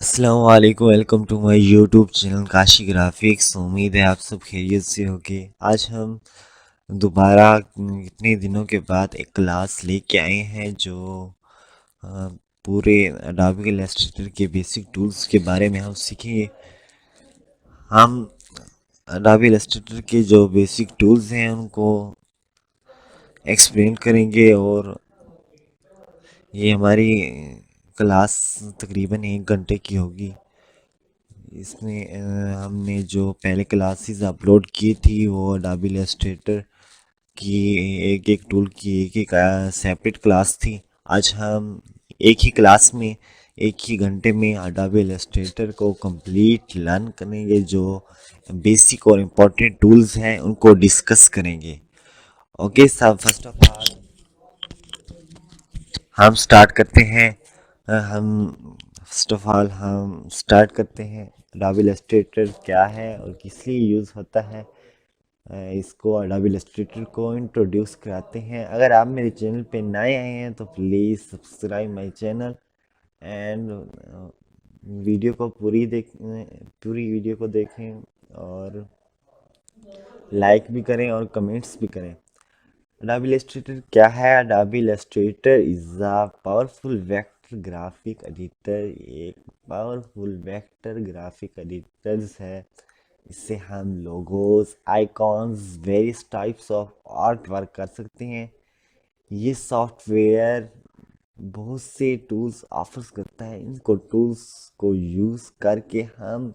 अस्सलाम वालेकुम। Welcome to my YouTube channel Kashi graphics. उम्मीद है आप सब खैरियत से होंगे। आज हम दोबारा इतने दिनों के बाद एक क्लास लेके आए हैं जो अ, पूरे अडोबी इलस्ट्रेटर के बेसिक टूल्स के बारे में हम सीखेंगे। हम अडोबी इलस्ट्रेटर के जो बेसिक टूल्स हैं उनको एक्सप्लेन करेंगे और ये हमारी क्लास तकरीबन 1 घंटे की होगी। इसमें हमने जो पहले क्लासेस अपलोड की थी वो अडोबी इलस्ट्रेटर की एक एक टूल की एक एक सेपरेट क्लास थी। आज हम एक ही क्लास में एक ही घंटे में अडोबी इलस्ट्रेटर को कंप्लीट लर्न करेंगे। जो बेसिक और इम्पोर्टेंट टूल्स हैं उनको डिस्कस करेंगे। ओके सब, फर्स्ट ऑफ ऑल हम स्टार्ट करते हैं। हम स्टार्ट करते हैं अडोबी इलस्ट्रेटर क्या है और किस लिए यूज़ होता है। इसको अडोबी इलस्ट्रेटर को इंट्रोड्यूस कराते हैं। अगर आप मेरे चैनल पे नए आए हैं तो please subscribe my channel and video को पूरी वीडियो को देखें और लाइक भी करें और कमेंट्स भी करें। Adobe Illustrator क्या है? Adobe Illustrator is a powerful vector graphic editor। एक पावरफुल वेक्टर ग्राफिक एडिटर्स है। इससे हम logos, icons, various types of art work कर सकते हैं। ये सॉफ्टवेयर बहुत से टूल्स ऑफर्स करता है। इनको टूल्स को यूज़ करके हम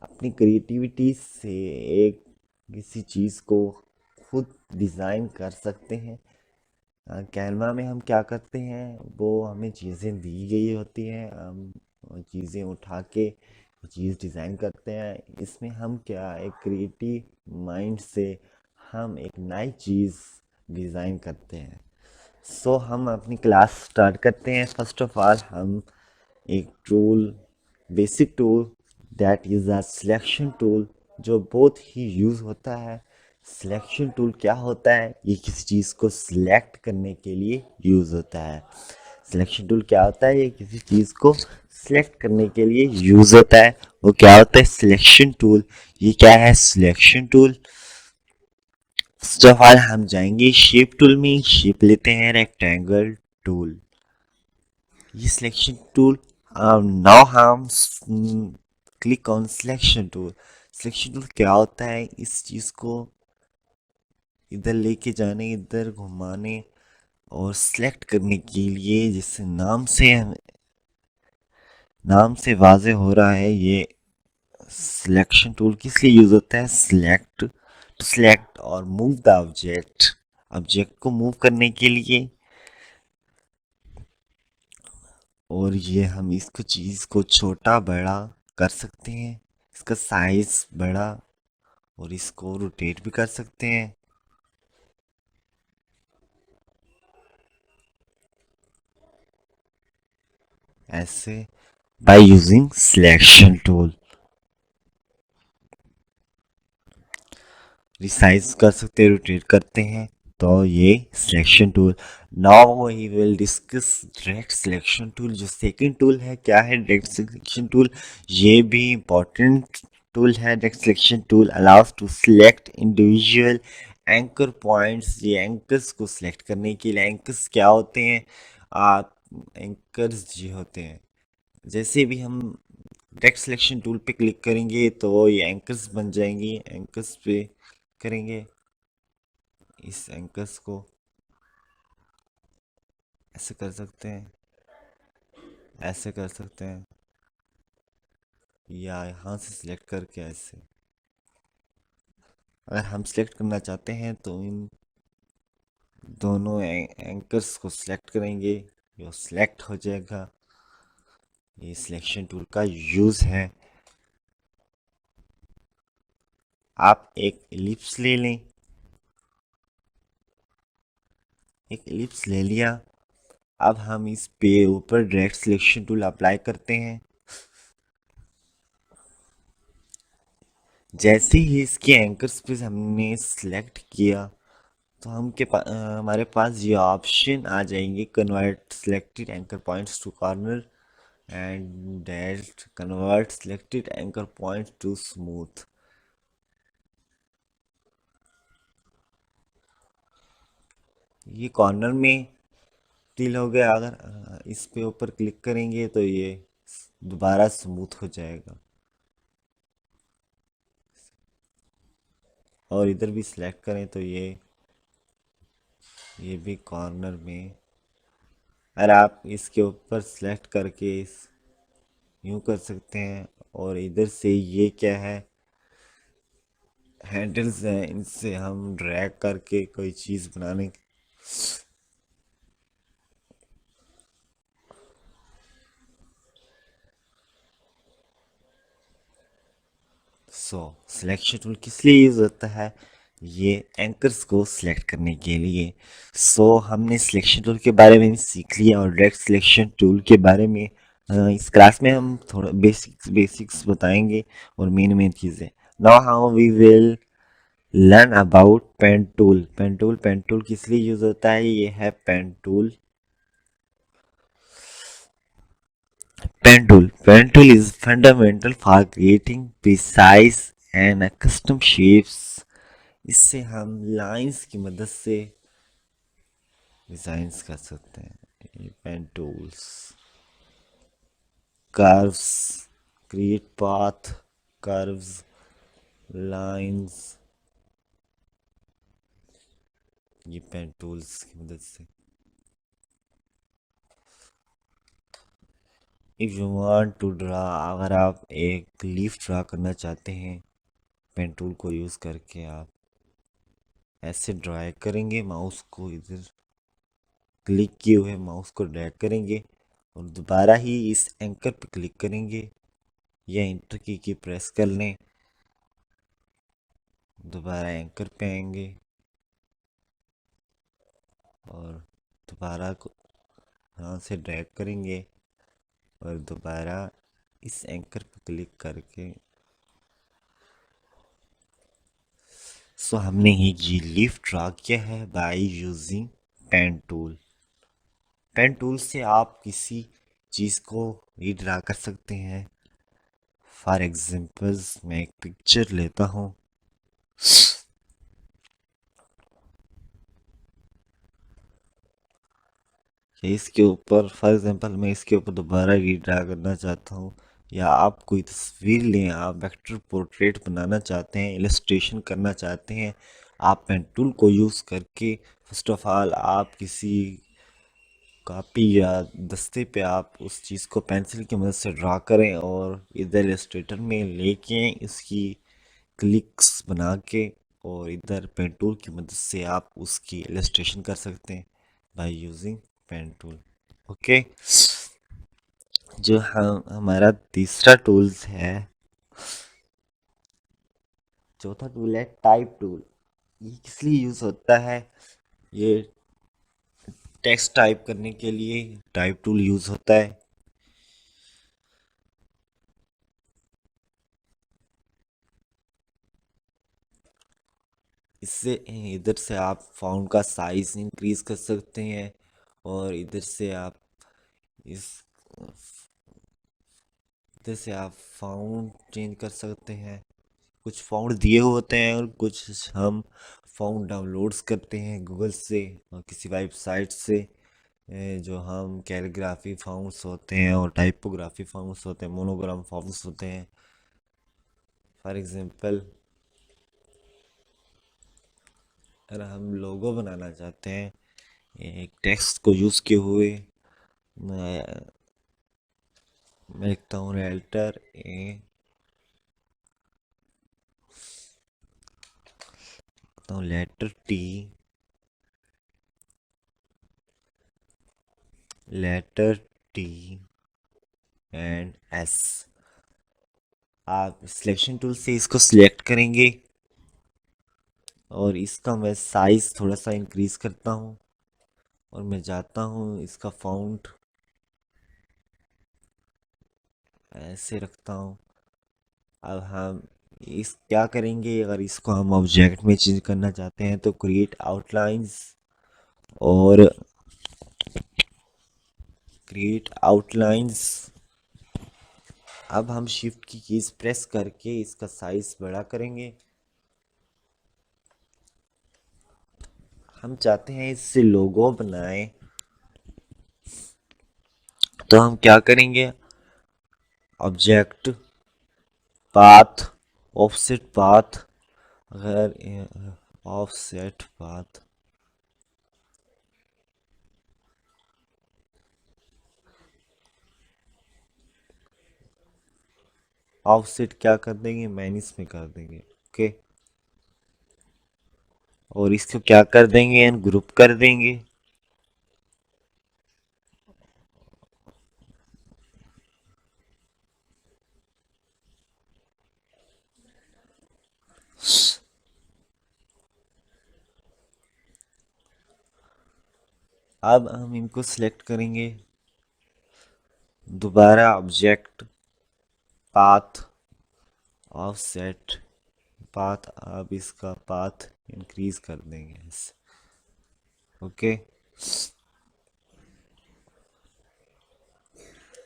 अपनी क्रिएटिविटी से एक किसी चीज़ को खुद डिज़ाइन कर सकते हैं। कैनवा में हम क्या करते हैं, वो हमें चीज़ें दी गई होती हैं, हम चीज़ें उठा के चीज़ डिज़ाइन करते हैं। इसमें हम क्या एक क्रिएटिव माइंड से हम एक नई चीज़ डिज़ाइन करते हैं। सो हम अपनी क्लास स्टार्ट करते हैं। फर्स्ट ऑफ ऑल हम एक tool, basic tool that is a selection tool, जो बहुत ही यूज़ होता है। सिलेक्शन टूल क्या होता है? ये किसी चीज़ को सिलेक्ट करने के लिए यूज़ होता है। सिलेक्शन टूल क्या होता है? ये किसी चीज़ को सिलेक्ट करने के लिए यूज़ होता है। वो क्या होता है? Selection tool. ये क्या है? Selection tool. First of all हम जाएंगे शेप टूल में। शेप लेते हैं रेक्टेंगल टूल। ये सिलेक्शन टूल। नाउ हम click on selection tool. Selection tool क्या होता है? इस चीज़ को इधर लेके जाने, इधर घुमाने और सिलेक्ट करने के लिए, जिससे नाम से वाज़े हो रहा है, ये सिलेक्शन टूल किस लिए यूज़ होता है? सिलेक्ट, टू सिलेक्ट और मूव द ऑब्जेक्ट। ऑब्जेक्ट को मूव करने के लिए। और ये हम इसको चीज़ को छोटा बड़ा कर सकते हैं। इसका साइज बड़ा और इसको रोटेट भी कर सकते हैं ऐसे, by using selection tool. Resize कर सकते हैं, रोटेट करते हैं, तो ये selection tool. Now we will discuss direct selection tool, जो सेकंड टूल है। क्या है डायरेक्ट सिलेक्शन टूल? ये भी इंपॉर्टेंट टूल है। Direct selection tool allows to select individual anchor points. ये एंकर्स को सिलेक्ट करने के लिए, एंकर्स क्या होते हैं? आप एंकर्स जी होते हैं। जैसे भी हम डायरेक्ट सिलेक्शन टूल पे क्लिक करेंगे तो ये एंकर्स बन जाएंगी। एंकर्स पे करेंगे, इस एंकर्स को ऐसे कर सकते हैं, ऐसे कर सकते हैं, या यहाँ से सिलेक्ट करके ऐसे। अगर हम सिलेक्ट करना चाहते हैं तो इन दोनों एंकर्स को सिलेक्ट करेंगे, ये सिलेक्ट हो जाएगा। ये सिलेक्शन टूल का यूज़ है। आप एक एलिप्स ले लें। एक एलिप्स ले लिया। अब हम इस पे ऊपर डायरेक्ट सिलेक्शन टूल अप्लाई करते हैं। जैसे ही इसके एंकर्स पे हमने सिलेक्ट किया तो हमारे पास ये ऑप्शन आ जाएंगे, convert selected anchor points to corner and that converts selected anchor points to smooth. ये कॉर्नर में तिल हो गया। अगर इस पे ऊपर क्लिक करेंगे तो ये दोबारा स्मूथ हो जाएगा। और इधर भी सिलेक्ट करें तो ये भी कॉर्नर में। अगर आप इसके ऊपर सिलेक्ट करके इस यूं कर सकते हैं। और इधर से ये क्या है, हैंडल्स हैं, इनसे हम ड्रैग करके कोई चीज़ बनाने। सिलेक्शन टूल किस लिए यूज़ होता है? ये एंकर्स को सिलेक्ट करने के लिए। हमने सिलेक्शन टूल के बारे में सीख लिया और डायरेक्ट सिलेक्शन टूल के बारे में इस क्लास में हम थोड़ा बेसिक्स बताएंगे और मेन मेन चीज़ें। Now how we will learn about pen tool. Pen tool किस लिए यूज़ होता है? ये है pen tool. Pen tool is fundamental for creating precise and custom shapes. इससे हम लाइंस की मदद से डिजाइन्स कर सकते हैं। Pen tools curves, create path, curves, lines, ये पेन टूल्स की मदद से। If you want to draw, अगर आप एक लीफ ड्रा करना चाहते हैं पेन टूल को यूज़ करके, आप ऐसे ड्राइव करेंगे, माउस को इधर क्लिक किए हुए माउस को ड्रैग करेंगे और दोबारा ही इस एंकर पर क्लिक करेंगे या इंटर की प्रेस कर लें। दोबारा एंकर पे आएंगे और दोबारा को यहाँ से ड्रैग करेंगे और दोबारा इस एंकर पर क्लिक करके। हमने ये लीफ ड्रा किया है by using pen tool. Pen tool से आप किसी चीज़ को रीड्रा कर सकते हैं। फॉर एग्जांपल्स मैं एक पिक्चर लेता हूँ। इसके ऊपर फॉर एग्जांपल मैं इसके ऊपर दोबारा रीड्रा करना चाहता हूँ, या आप कोई तस्वीर लें, आप वेक्टर पोर्ट्रेट बनाना चाहते हैं, इलस्ट्रेशन करना चाहते हैं, आप पेन टूल को यूज़ करके फर्स्ट ऑफ ऑल आप किसी कॉपी या दस्ते पे आप उस चीज़ को पेंसिल की मदद से ड्रा करें और इधर इलस्ट्रेटर में लेके इसकी क्लिक्स बना के और इधर पेन टूल की मदद से आप उसकी इलस्ट्रेशन कर सकते हैं by using pen tool. Okay, जो हम हमारा तीसरा टूल्स है, चौथा टूल है टाइप टूल। ये किस लिए यूज़ होता है? ये टेक्स्ट टाइप करने के लिए टाइप टूल यूज़ होता है। इससे इधर से आप फ़ॉन्ट का साइज इंक्रीज कर सकते हैं और इस इधर से आप फ़ॉन्ट चेंज कर सकते हैं। कुछ फ़ॉन्ट दिए होते हैं और कुछ हम फ़ॉन्ट डाउनलोड्स करते हैं गूगल से और किसी वेबसाइट से। जो हम कैलीग्राफी फ़ॉन्ट्स होते हैं और टाइपोग्राफी फ़ॉन्ट्स होते हैं, मोनोग्राम फ़ॉन्ट्स होते हैं। फॉर एग्जांपल अगर हम लोगो बनाना चाहते हैं एक टेक्स्ट को यूज़ किए हुए, मैं लिखता हूँ रेल्टर ए, लिखता हूँ letter T, letter T and S. आप सिलेक्शन टूल से इसको सिलेक्ट करेंगे और इसका मैं साइज थोड़ा सा इंक्रीज करता हूँ और मैं जाता हूँ इसका फ़ॉन्ट ऐसे रखता हूँ। अब हम इस क्या करेंगे, अगर इसको हम ऑब्जेक्ट में चेंज करना चाहते हैं तो क्रिएट आउटलाइंस और क्रिएट आउटलाइंस अब हम शिफ्ट की कीज प्रेस करके इसका साइज बड़ा करेंगे। हम चाहते हैं इससे लोगो बनाएं, तो हम क्या करेंगे, ऑब्जेक्ट पाथ, ऑफसेट पाथ, अगर ऑफसेट पाथ, ऑफसेट क्या कर देंगे, माइनस में कर देंगे। ओके, और इसको क्या कर देंगे, ग्रुप कर देंगे। अब हम इनको सिलेक्ट करेंगे, दोबारा ऑब्जेक्ट पाथ, ऑफसेट पाथ, अब इसका पाथ इंक्रीज कर देंगे। ओके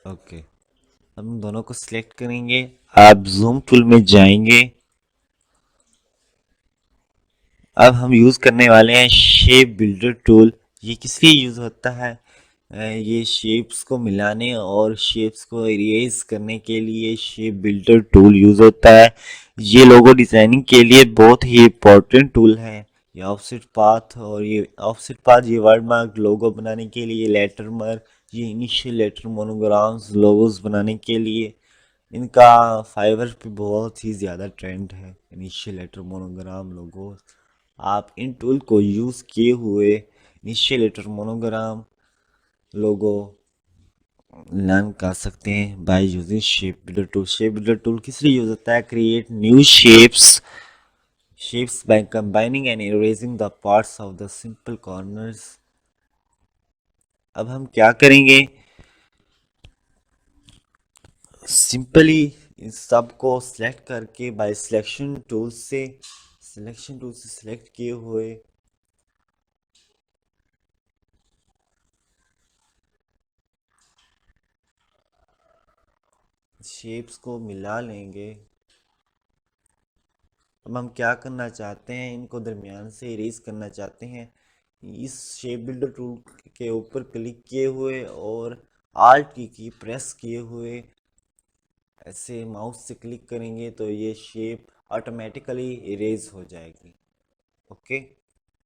ओके, हम दोनों को सिलेक्ट करेंगे। आप जूम टूल में जाएंगे। अब हम यूज करने वाले हैं शेप बिल्डर टूल। ये किस लिए यूज होता है, ये शेप्स को मिलाने और शेप्स को इरेज करने के लिए शेप बिल्डर टूल यूज होता है। ये लोगो डिजाइनिंग के लिए बहुत ही इंपॉर्टेंट टूल है। ये ऑफसेट पाथ, और ये ऑफसेट पाथ, ये वर्ड मार्क लोगो बनाने के लिए, लेटर मार्क, ये इनिशियल लेटर मोनोग्राम्स लोगोस बनाने के लिए। इनका फाइवर पे बहुत ही ज़्यादा ट्रेंड है, इनिशियल लेटर मोनोग्राम लोगो। आप इन टूल को यूज़ किए हुए इनिशियल लेटर मोनोग्राम लोगो लर्न कर सकते हैं by using shape builder tool. Shape builder tool किस लिए यूज होता है, create new shapes by combining and erasing the parts of the simple corners। अब हम क्या करेंगे, सिंपली इन सब को सिलेक्ट करके बाय सिलेक्शन टूल से सिलेक्ट किए हुए शेप्स को मिला लेंगे। अब हम क्या करना चाहते हैं, इनको दरमियान से इरेज करना चाहते हैं। इस शेप बिल्डर टूल के ऊपर क्लिक किए हुए और आल्ट की प्रेस किए हुए ऐसे माउस से क्लिक करेंगे तो ये शेप ऑटोमेटिकली इरेज हो जाएगी। ओके,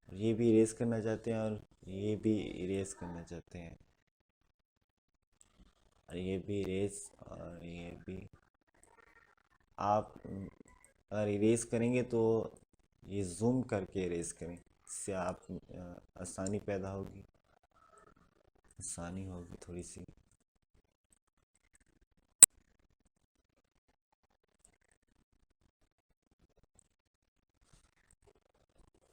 ये भी इरेज करना चाहते हैं और ये भी इरेज करना चाहते हैं, और ये भी इरेज, और ये भी। आप अगर इरेज करेंगे तो ये जूम करके इरेज करें, इससे आप आसानी पैदा होगी, आसानी होगी थोड़ी सी।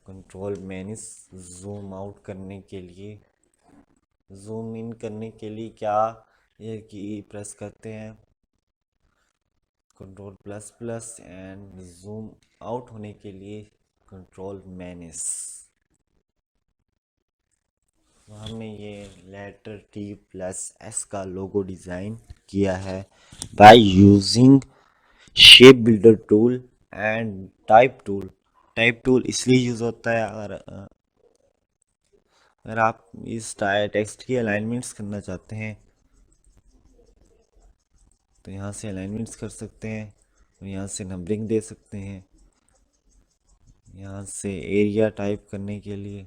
कंट्रोल मैनिस, जूम आउट करने के लिए, जूम इन करने के लिए क्या ये की प्रेस करते हैं, control plus plus, and zoom out होने के लिए कंट्रोल मैनिस। तो हमने ये लेटर टी प्लस एस का लोगो डिज़ाइन किया है by using shape builder tool and type tool. Type tool इसलिए यूज़ होता है, अगर आप इस टेक्स्ट की अलाइनमेंट्स करना चाहते हैं तो यहाँ से अलाइनमेंट्स कर सकते हैं, और यहाँ से नंबरिंग दे सकते हैं, यहाँ से एरिया टाइप करने के लिए,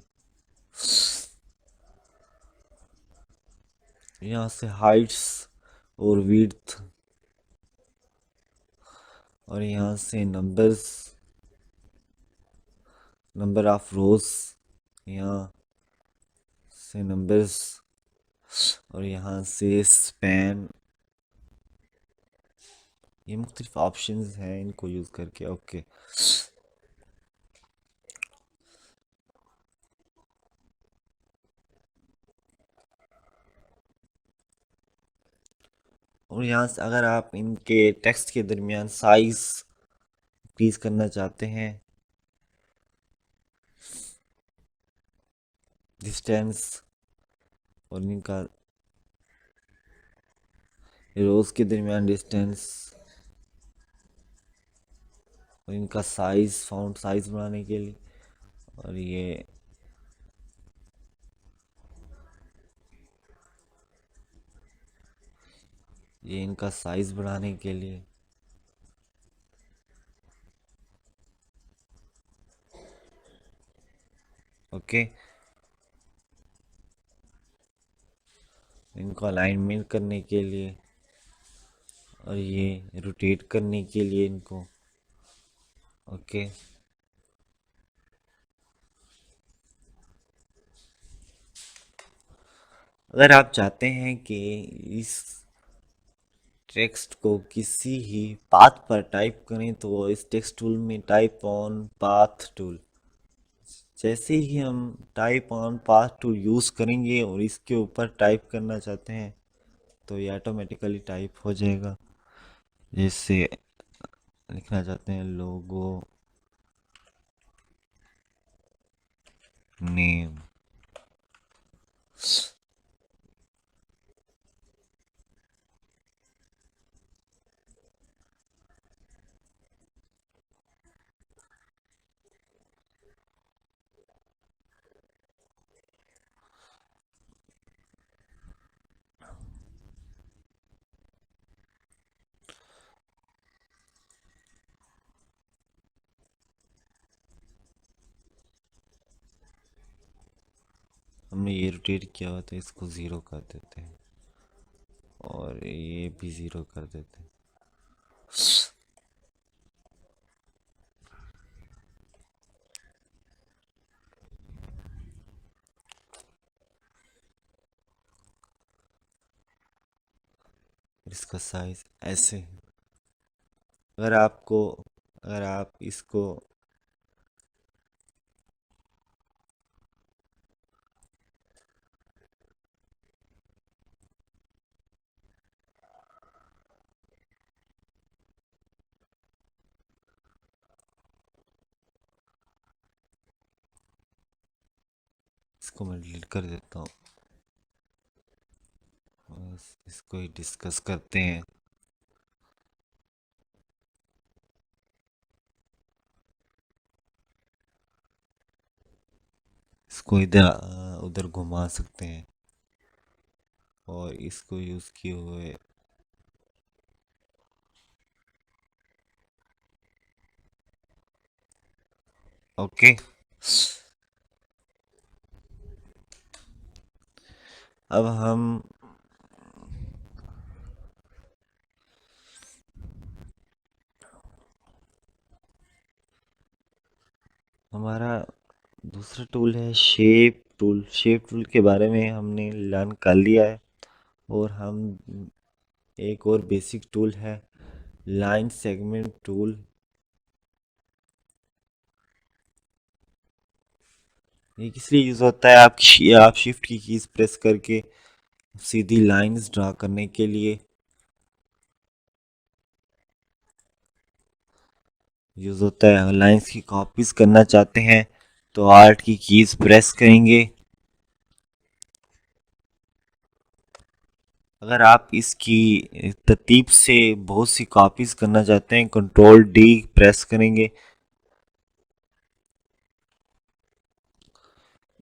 यहाँ से हाइट्स और विड्थ, और यहाँ से नंबर ऑफ रोज, यहाँ से नंबर्स, और यहाँ से स्पैन। ये मुख्तलिफ ऑप्शंस हैं इनको यूज़ करके। ओके, और यहाँ से अगर आप इनके टेक्स्ट के दरमियान साइज इंक्रीज करना चाहते हैं, डिस्टेंस, और इनका रोज के दरमियान डिस्टेंस, और इनका साइज, फाउंट साइज बढ़ाने के लिए, और ये इनका साइज बढ़ाने के लिए। ओके, इनको अलाइनमेंट करने के लिए, और ये रोटेट करने के लिए इनको। ओके, अगर आप चाहते हैं कि इस टेक्स्ट को किसी ही पाथ पर टाइप करें तो इस टेक्स्ट टूल में टाइप ऑन पाथ टूल, जैसे ही हम type on path tool use करेंगे और इसके ऊपर टाइप करना चाहते हैं तो ये ऑटोमेटिकली टाइप हो जाएगा। जैसे लिखना चाहते हैं लोगो नेम, हमने ये रोटेट किया हुआ तो इसको ज़ीरो कर देते हैं, और ये भी ज़ीरो कर देते हैं। इसका साइज ऐसे, अगर आपको अगर आप इसको इसको मैं डिलीट कर देता हूँ, बस इसको ही डिस्कस करते हैं। इसको इधर उधर घुमा सकते हैं, और इसको यूज़ किए हुए। ओके, अब हम हमारा दूसरा टूल है शेप टूल। शेप टूल के बारे में हमने लर्न कर लिया है, और हम एक और बेसिक टूल है लाइन सेगमेंट टूल। ये किस लिए यूज़ होता है? आप शिफ्ट की कीज प्रेस करके सीधी लाइंस ड्रा करने के लिए यूज़ होता है। लाइंस की कॉपीज करना चाहते हैं तो आर्ट की कीज प्रेस करेंगे। अगर आप इसकी तरतीब से बहुत सी कॉपीज करना चाहते हैं, कंट्रोल डी प्रेस करेंगे।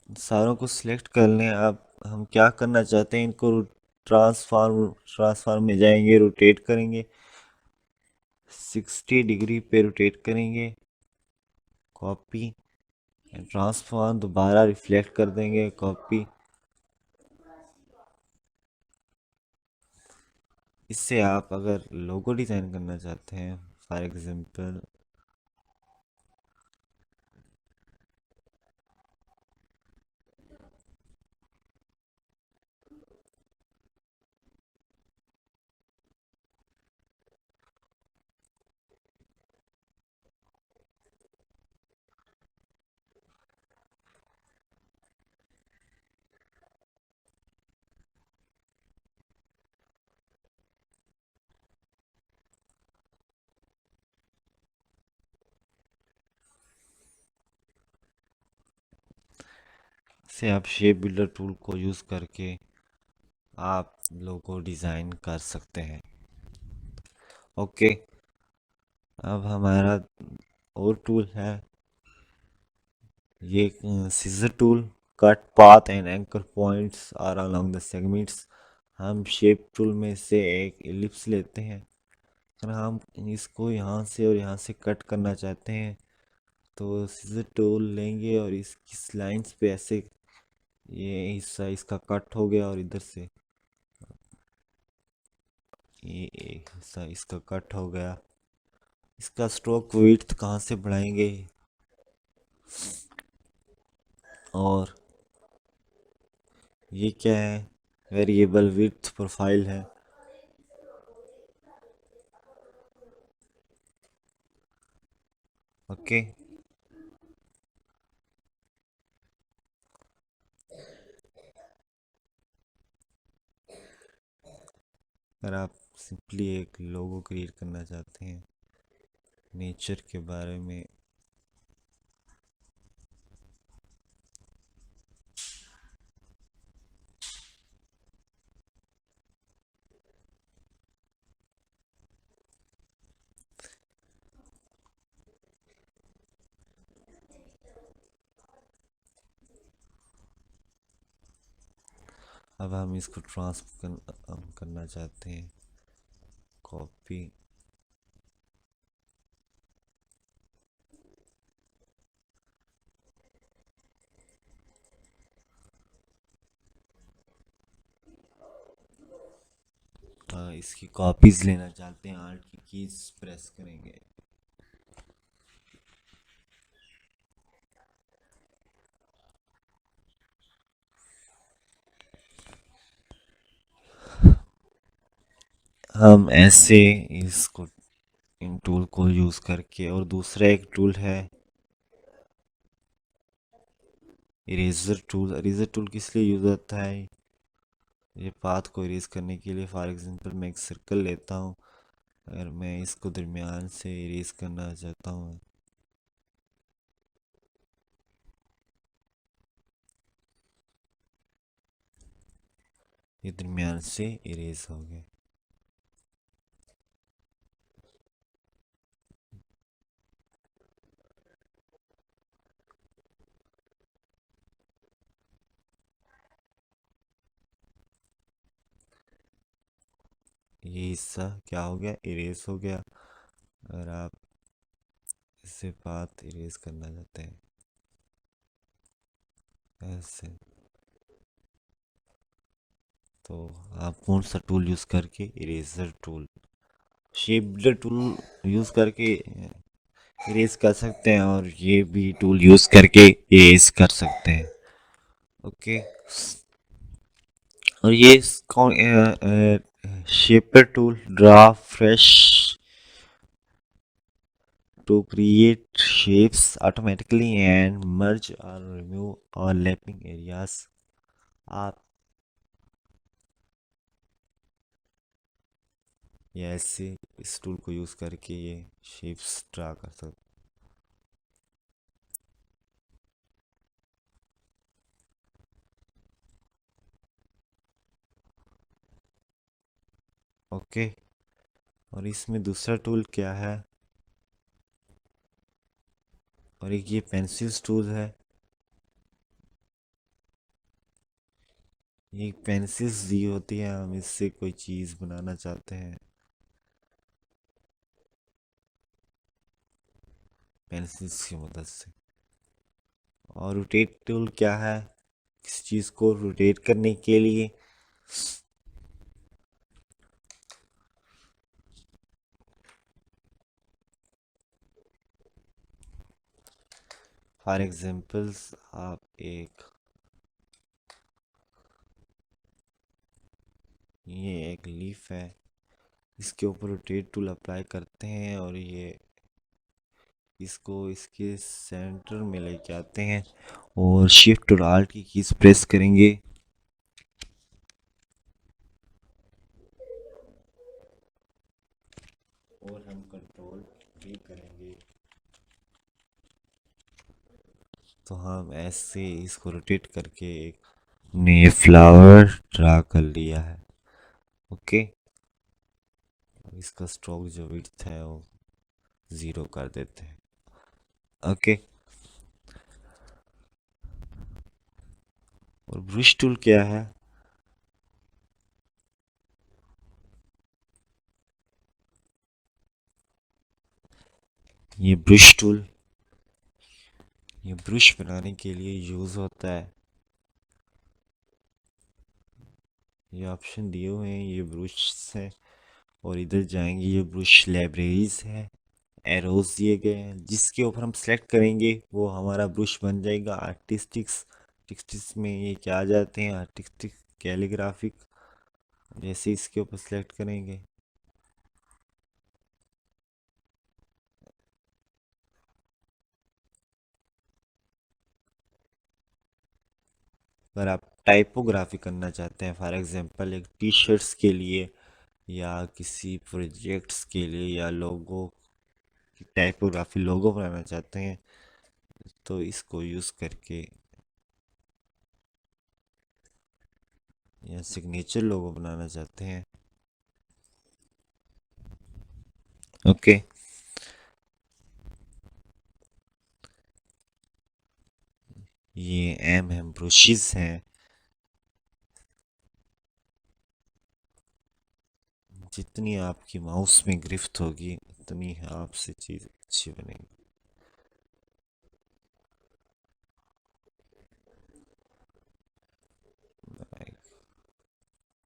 सारों को सिलेक्ट कर लें। अब हम क्या करना चाहते हैं, इनको ट्रांसफार्म में जाएंगे, रोटेट करेंगे, 60 डिग्री पे रोटेट करेंगे, कॉपी, ट्रांसफार्म दोबारा रिफ्लेक्ट कर देंगे, कॉपी। इससे आप अगर लोगो डिज़ाइन करना चाहते हैं, फॉर एग्जांपल से आप शेप बिल्डर टूल को यूज़ करके आप लोगो डिज़ाइन कर सकते हैं। ओके, अब हमारा और टूल है ये scissor tool, cut path and anchor points are along the segments. हम शेप टूल में से एक एलिप्स लेते हैं, अगर हम इसको यहाँ से और यहाँ से कट करना चाहते हैं तो सीजर टूल लेंगे और इसकी लाइंस पे ऐसे, ये हिस्सा इसका कट हो गया और इधर से ये एक हिस्सा इसका कट हो गया। इसका स्ट्रोक विड्थ कहाँ से बढ़ाएंगे, और ये क्या है, वेरिएबल विड्थ प्रोफाइल है। ओके, अगर आप सिंपली एक लोगो क्रिएट करना चाहते हैं नेचर के बारे में, अब हम इसको करना चाहते हैं कॉपी, इसकी कॉपीज लेना चाहते हैं, आर्ट की कीज प्रेस करेंगे। हम ऐसे इसको इन टूल को यूज़ करके, और दूसरा एक टूल है इरेजर टूल। इरेजर टूल किस लिए यूज़ होता है, ये पाथ को इरेज करने के लिए। फॉर एग्जांपल मैं एक सर्कल लेता हूँ, अगर मैं इसको दरमियान से इरेज करना चाहता हूँ, ये दरमियान से इरेज हो गया। ये हिस्सा क्या हो गया, इरेज हो गया। अगर आप इसे पाथ इरेज करना चाहते हैं ऐसे, तो आप कौन सा टूल यूज़ करके, eraser tool, shape tool use करके इरेज कर सकते हैं, और ये भी टूल यूज़ करके इरेज कर सकते हैं। ओके, और ये shaper tool, draw fresh to create shapes automatically and merge or remove overlapping areas। आप ये ऐसे इस टूल को यूज़ करके ये शेप्स ड्रा कर सकते। ओके, और इसमें दूसरा टूल क्या है, और एक ये पेंसिल्स टूल है। ये पेंसिल्स दी होती है, हम इससे कोई चीज़ बनाना चाहते हैं पेंसिल्स की मदद से। और रोटेट टूल क्या है, किसी चीज़ को रोटेट करने के लिए। फॉर एग्जांपल्स, आप ये एक लीफ है, इसके ऊपर रोटेट टूल अप्लाई करते हैं और ये इसको इसके सेंटर में लेके आते हैं और शिफ्ट और आल्ट की कीज प्रेस करेंगे, और हम कंट्रोल भी करेंगे, तो हम ऐसे इसको रोटेट करके एक ने फ्लावर ड्रा कर लिया है। ओके, इसका स्ट्रोक जो विड्थ है वो 0 कर देते हैं। ओके। और ब्रश टूल क्या है? ये ब्रश टूल, ये ब्रश बनाने के लिए यूज होता है। ये ऑप्शन दिए हुए हैं, ये ब्रश है। और इधर जाएंगे, ये ब्रश लाइब्रेरीज है। एरोज दिए गए हैं, जिसके ऊपर हम सेलेक्ट करेंगे वो हमारा ब्रश बन जाएगा। आर्टिस्टिक्स, आर्टिस्टिक्स में ये क्या आ जाते हैं? Artistic, calligraphic. जैसे इसके ऊपर सेलेक्ट करेंगे, अगर आप टाइपोग्राफी करना चाहते हैं, फॉर एग्जांपल एक टी शर्ट्स के लिए या किसी प्रोजेक्ट्स के लिए या लोगो की टाइपोग्राफी, लोगो बनाना चाहते हैं, तो इसको यूज़ करके, या सिग्नेचर लोगो बनाना चाहते हैं। ओके। ये एम है, ब्रशेस हैं। जितनी आपकी माउस में गिरफ्त होगी उतनी आपसे चीज़ अच्छी बनेगी।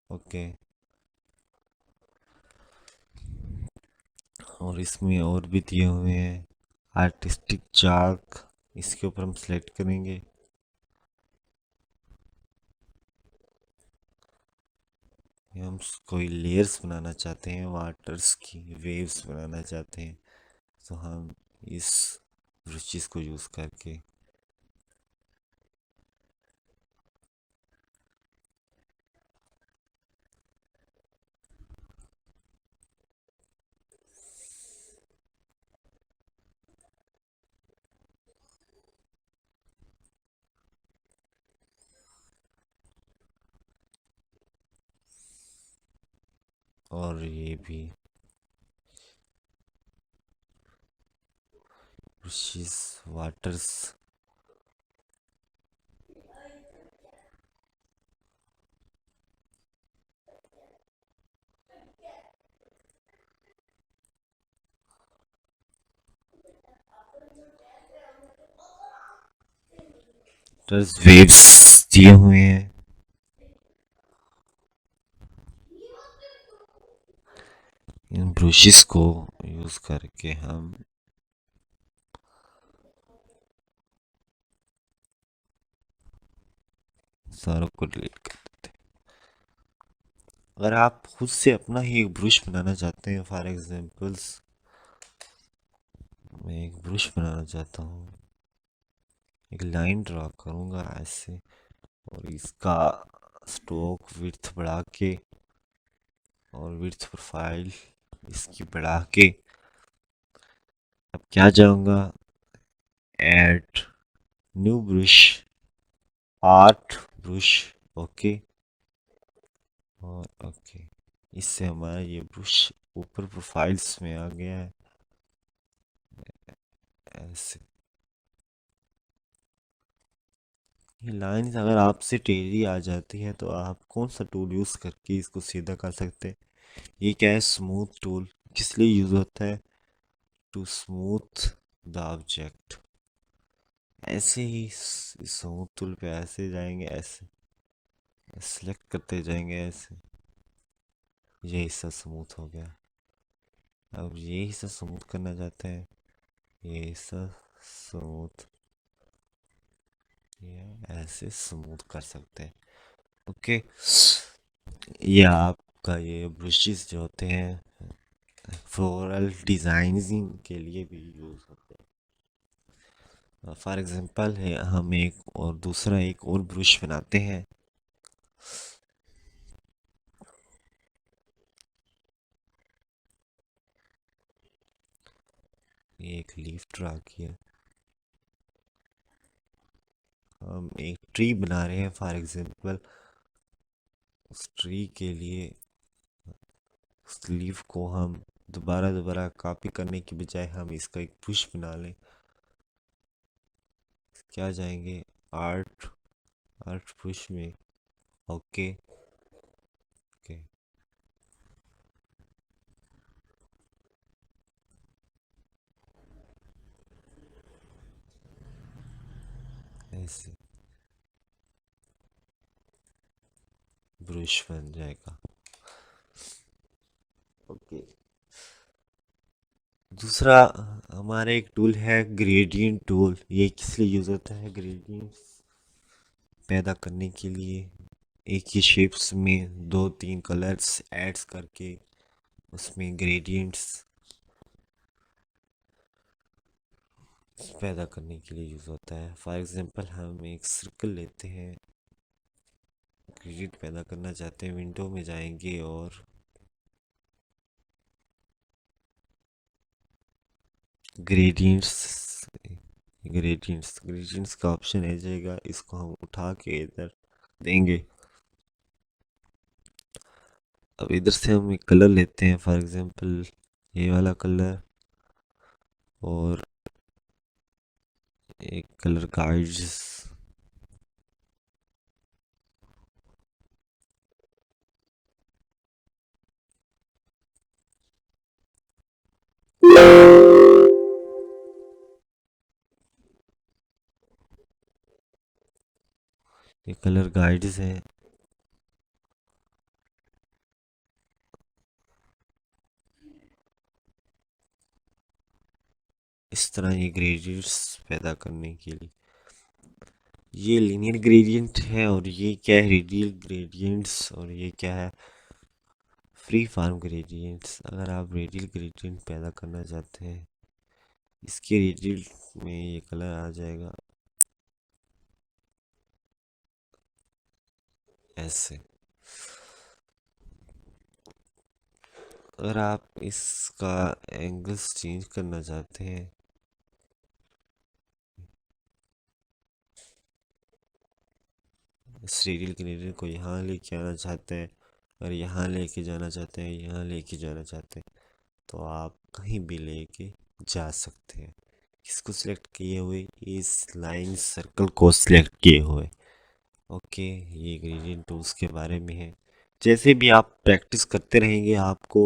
ओके। और इसमें और भी दिए हुए हैं, आर्टिस्टिक चार्क। इसके ऊपर हम सेलेक्ट करेंगे। हम कोई लेयर्स बनाना चाहते हैं, वाटर्स की वेव्स बनाना चाहते हैं, तो हम इस ब्रशेस को यूज़ करके। और ये भी ब्रशेस, वाटर्स। वेव्स दिए हुए हैं। इन ब्रशेस को यूज़ करके हम सारों को डिलीट कर देते हैं। अगर आप खुद से अपना ही एक ब्रश बनाना चाहते हैं, फॉर एग्जांपल्स मैं एक ब्रश बनाना चाहता हूँ, एक लाइन ड्रा करूँगा ऐसे, और इसका स्ट्रोक विड्थ बढ़ा के और विड्थ प्रोफाइल इसकी बढ़ा के, अब क्या जाऊँगा, add new brush, art brush. Okay. और ओके, इससे हमारा ये ब्रश ऊपर प्रोफाइल्स में आ गया है ऐसे। ये लाइंस अगर आपसे टेढ़ी आ जाती है तो आप कौन सा टूल यूज़ करके इसको सीधा कर सकते हैं? ये क्या है? Smooth tool. किस लिए यूज़ होता है? To smooth the object. ऐसे ही स्मूथ टूल पे ऐसे जाएंगे, ऐसे सेलेक्ट करते जाएंगे ऐसे। ये हिस्सा स्मूथ हो गया। अब ये हिस्सा स्मूथ करना चाहते हैं, ये हिस्सा स्मूथ, ये ऐसे स्मूथ कर सकते हैं। ओके। ये आपका ये ब्रशेस जो होते हैं फ्लोरल डिजाइनिंग के लिए भी यूज होते हैं। फॉर एग्जांपल है, हम एक और दूसरा एक और ब्रश बनाते हैं। ये एक लीफ ड्रा किया, हम एक ट्री बना रहे हैं फॉर एग्जांपल। उस ट्री के लिए उस लीफ को हम दोबारा दोबारा कॉपी करने की बजाय हम इसका एक ब्रश बना लें, क्या जाएंगे, आर्ट, आर्ट पुश में। Okay okay. ऐसे ब्रश बन जाएगा। ओके। दूसरा हमारा एक टूल है ग्रेडियंट टूल। ये किस लिए यूज़ होता है, ग्रेडियंट्स पैदा करने के लिए। एक ही शेप्स में दो तीन कलर्स ऐड्स करके उसमें ग्रेडियंट्स पैदा करने के लिए यूज़ होता है। फॉर एग्जांपल हम एक सर्कल लेते हैं, ग्रेडियंट पैदा करना चाहते हैं, विंडो में जाएंगे और ग्रेडियंट्स, ग्रेडियंट्स का ऑप्शन आ जाएगा। इसको हम उठा के इधर देंगे। अब इधर से हम एक कलर लेते हैं, फॉर एग्जांपल ये वाला कलर, और एक कलर गाइड्स। ये कलर गाइड्स है। इस तरह ये ग्रेडियंट्स पैदा करने के लिए, ये लीनियर ग्रेडियंट है, और ये क्या है, रेडियल ग्रेडियंट्स, और ये क्या है, फ्री फॉर्म ग्रेडियंट्स। अगर आप रेडियल ग्रेडियंट पैदा करना चाहते हैं, इसके रेडियल में ये कलर आ जाएगा ऐसे। अगर आप इसका एंगल्स चेंज करना चाहते हैं, इस रेडियल ग्रेडियंट को यहाँ लेके आना चाहते हैं, और यहाँ लेके जाना चाहते हैं, यहाँ लेके जाना चाहते हैं, तो आप कहीं भी लेके जा सकते हैं। किसको सिलेक्ट किए हुए, इस लाइन सर्कल को सिलेक्ट किए हुए। ओके, ये ग्रेडियंट टूल्स के बारे में है। जैसे भी आप प्रैक्टिस करते रहेंगे, आपको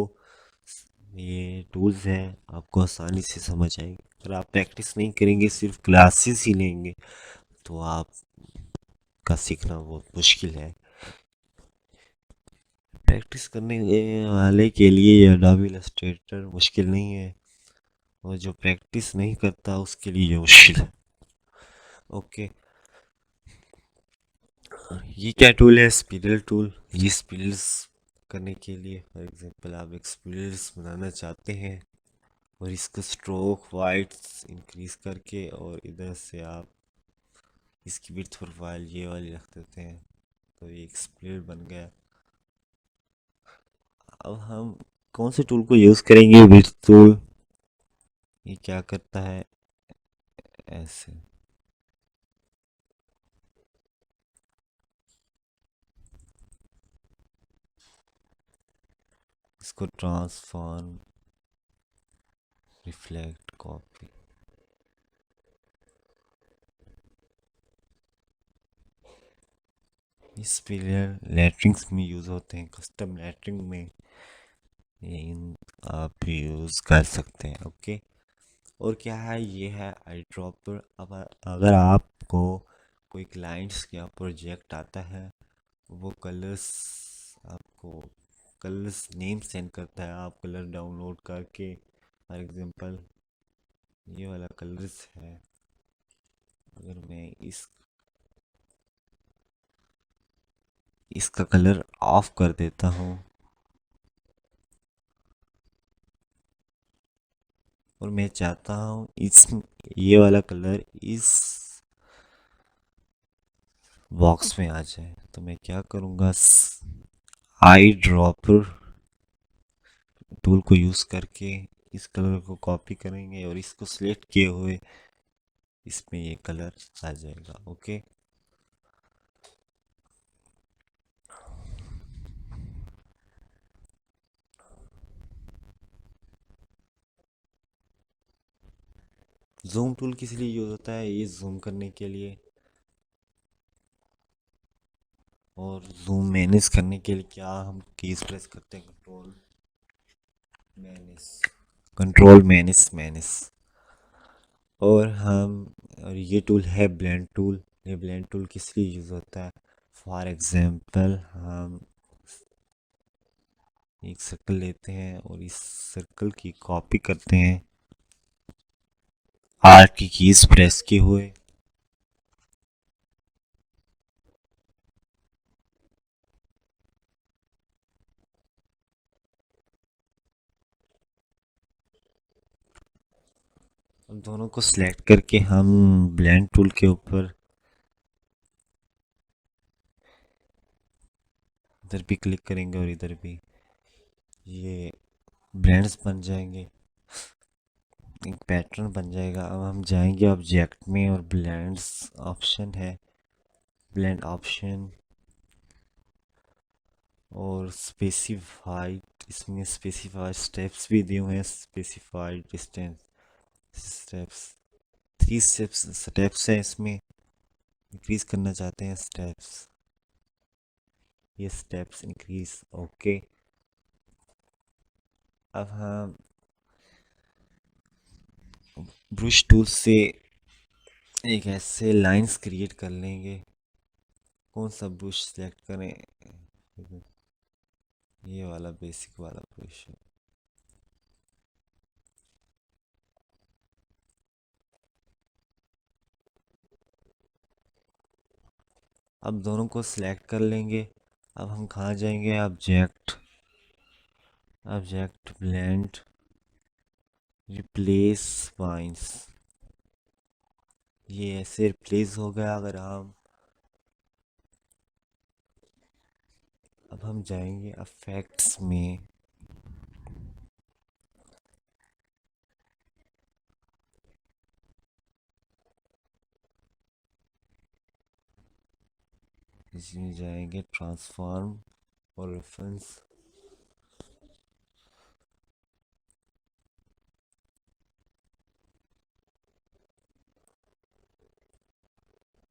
ये टूल्स हैं आपको आसानी से समझ आएंगे। अगर आप प्रैक्टिस नहीं करेंगे, सिर्फ क्लासेस ही लेंगे, तो आपका सीखना बहुत मुश्किल है। प्रैक्टिस करने वाले के लिए ये एडोबी इलस्ट्रेटर मुश्किल नहीं है, और जो प्रैक्टिस नहीं करता उसके लिए ये मुश्किल है। ओके। ये क्या टूल है, स्पिरल टूल। ये स्पिरल्स करने के लिए, फॉर एग्जांपल आप एक स्पिरल्स बनाना चाहते हैं, और इसका स्ट्रोक वाइड्स इंक्रीज करके, और इधर से आप इसकी विड्थ प्रोफाइल ये वाली रख देते हैं, तो ये एक स्पिरल बन गया। अब हम कौन से टूल को यूज़ करेंगे, विड्थ टूल। ये क्या करता है, ऐसे इसको ट्रांसफॉर्म, रिफ्लेक्ट, कॉपी। इस पीरियड लेटरिंग्स में यूज़ होते हैं, कस्टम लेटरिंग में इन आप यूज़ कर सकते हैं। ओके। और क्या है, ये है आई ड्रॉपर। अब अगर आपको कोई क्लाइंट्स या प्रोजेक्ट आता है, वो कलर्स आपको कलर्स नेम सेंड करता है, आप कलर डाउनलोड करके, फॉर एग्जांपल ये वाला कलर्स है, अगर मैं इसका कलर ऑफ कर देता हूँ, और मैं चाहता हूँ इस ये वाला कलर इस बॉक्स में आ जाए, तो मैं क्या करूँगा, आई ड्रॉपर टूल को यूज़ करके इस कलर को कॉपी करेंगे, और इसको सिलेक्ट किए हुए इसमें ये कलर आ जाएगा। ओके। जूम टूल किस लिए यूज़ होता है? ये जूम करने के लिए। और जूम मैनेज करने के लिए क्या हम कीज प्रेस करते हैं? Manage control manage. और ये टूल है ब्लेंड टूल। ये ब्लेंड टूल किस लिए यूज़ होता है? फॉर एग्जांपल, हम एक सर्कल लेते हैं और इस सर्कल की कॉपी करते हैं आर की कीज प्रेस किए हुए। अब दोनों को सिलेक्ट करके हम ब्लेंड टूल के ऊपर इधर भी क्लिक करेंगे और इधर भी, ये ब्लेंड्स बन जाएंगे, एक पैटर्न बन जाएगा। अब हम जाएंगे ऑब्जेक्ट में और ब्लेंड्स ऑप्शन है, ब्लेंड ऑप्शन और स्पेसिफाइड। इसमें स्पेसिफाइड स्टेप्स भी दिए हुए हैं, स्पेसिफाइड डिस्टेंस स्टेप्स। 3 स्टेप्स हैं इसमें, इंक्रीज करना चाहते हैं स्टेप्स, ये स्टेप्स इंक्रीज। ओके। अब हम ब्रश टूल से एक ऐसे लाइंस क्रिएट कर लेंगे। कौन सा ब्रश सेलेक्ट करें? ये वाला बेसिक वाला ब्रश। अब दोनों को सिलेक्ट कर लेंगे। अब हम कहाँ जाएंगे? Object, object blend, replace points. ये ऐसे रिप्लेस हो गया। अगर हम अब हम जाएंगे इफेक्ट्स में, इसमें जाएंगे ट्रांसफॉर्म और रेफरेंस,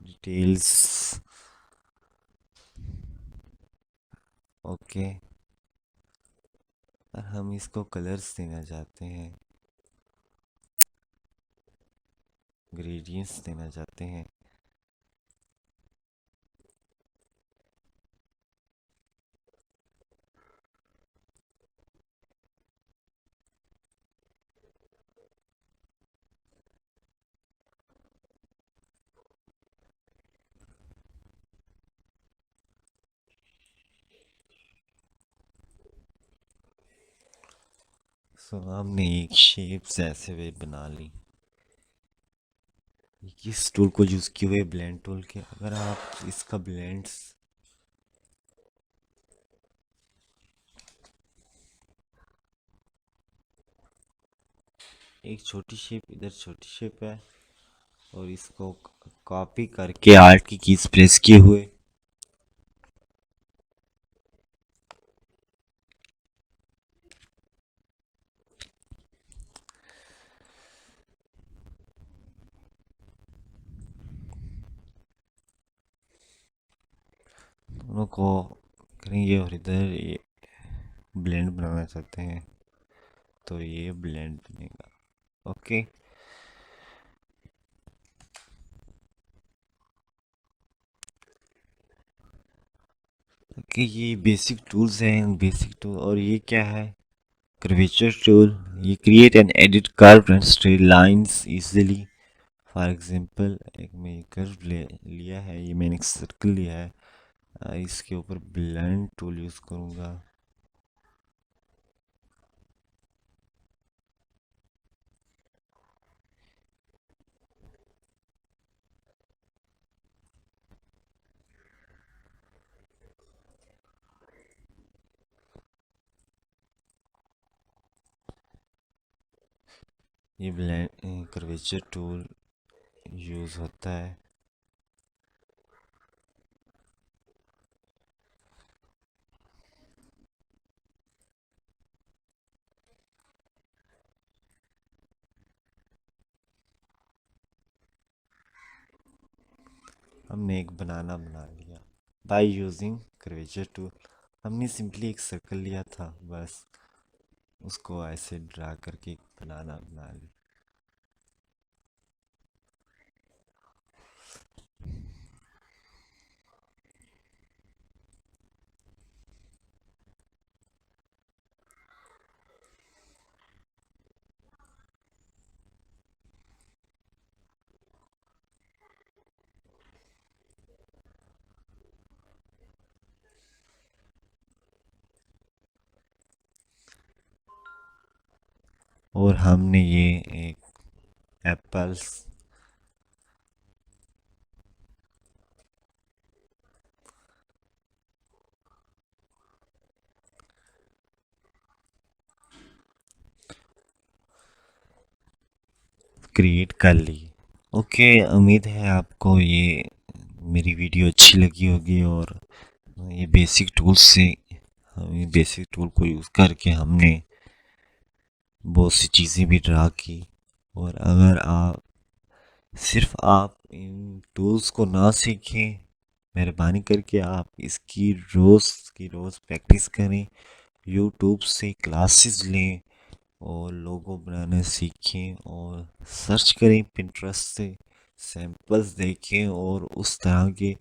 डिटेल्स। ओके। और हम इसको कलर्स देना चाहते हैं, ग्रेडियंट्स देना चाहते हैं। सो हमने एक शेप्स ऐसे वे बना ली। किस टूल को यूज़ किए हुए? ब्लेंड टूल के। अगर आप इसका ब्लेंड्स, एक छोटी शेप इधर, छोटी शेप है, और इसको कॉपी करके आर्ट की कीज प्रेस किए हुए दोनों को करेंगे। और इधर ये ब्लेंड बनाना चाहते हैं तो ये ब्लेंड बनेगा। ओके। ओके, ये बेसिक टूल्स हैं, बेसिक टूल। और ये क्या है? Curvature tool. ये create and edit curve and straight lines easily. For example, एक मैं कर्व लिया है, ये मैंने एक सर्कल लिया है, इसके ऊपर ब्लेंड टूल यूज़ करूँगा। ये ब्लेंड कर्वेचर टूल यूज़ होता है। हमने एक बनाना बना लिया बाय यूजिंग कर्वेचर टूल। हमने सिंपली एक सर्कल लिया था, बस उसको ऐसे ड्रा करके एक बनाना बना लिया। और हमने ये एक एप्पल्स क्रिएट कर ली। ओके, उम्मीद है आपको ये मेरी वीडियो अच्छी लगी होगी। और ये बेसिक टूल्स से ये बेसिक टूल को यूज़ करके हमने बहुत सी चीज़ें भी ड्रा की। और अगर आप इन टूल्स को ना सीखें, मेहरबानी करके आप इसकी रोज़ प्रैक्टिस करें, यूट्यूब से क्लासेस लें और लोगो बनाना सीखें और सर्च करें पिंटरेस्ट से, सैम्पल्स देखें और उस तरह के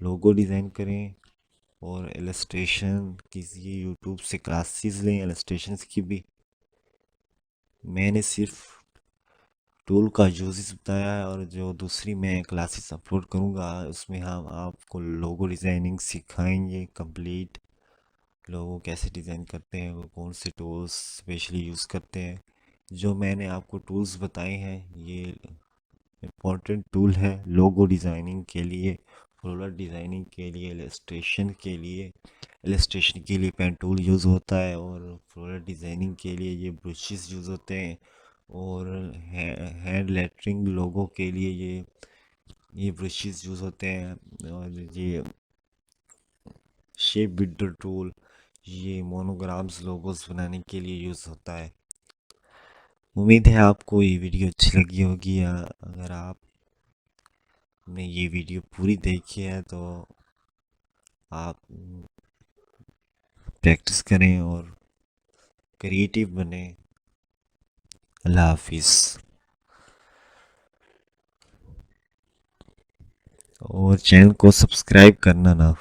लोगो डिज़ाइन करें। और इलस्ट्रेशन कीजिए, यूट्यूब से क्लासेस लें इलस्ट्रेशंस की भी। मैंने सिर्फ टूल का यूज़ बताया है, और जो दूसरी मैं क्लासेस अपलोड करूँगा उसमें हम आपको लोगो डिज़ाइनिंग सिखाएंगे कंप्लीट। लोगो कैसे डिज़ाइन करते हैं, वो कौन से टूल्स स्पेशली यूज़ करते हैं। जो मैंने आपको टूल्स बताए हैं ये इम्पोर्टेंट टूल है लोगो डिज़ाइनिंग के लिए, फ्लोरल डिज़ाइनिंग के लिए, इलस्ट्रेशन के लिए पेन टूल यूज़ होता है, और फ्लोरल डिज़ाइनिंग के लिए ये ब्रशेस यूज़ होते हैं, और हैंड लेटरिंग लोगों के लिए ये ब्रशेस यूज़ होते हैं। और ये शेप बिल्डर टूल ये मोनोग्राम्स लोगोस बनाने के लिए यूज़ होता है। उम्मीद है आपको ये वीडियो अच्छी लगी होगी। अगर आपने ये वीडियो पूरी देखी है तो आप प्रैक्टिस करें और क्रिएटिव बने। अल्लाह हाफिज़। और चैनल को सब्सक्राइब करना ना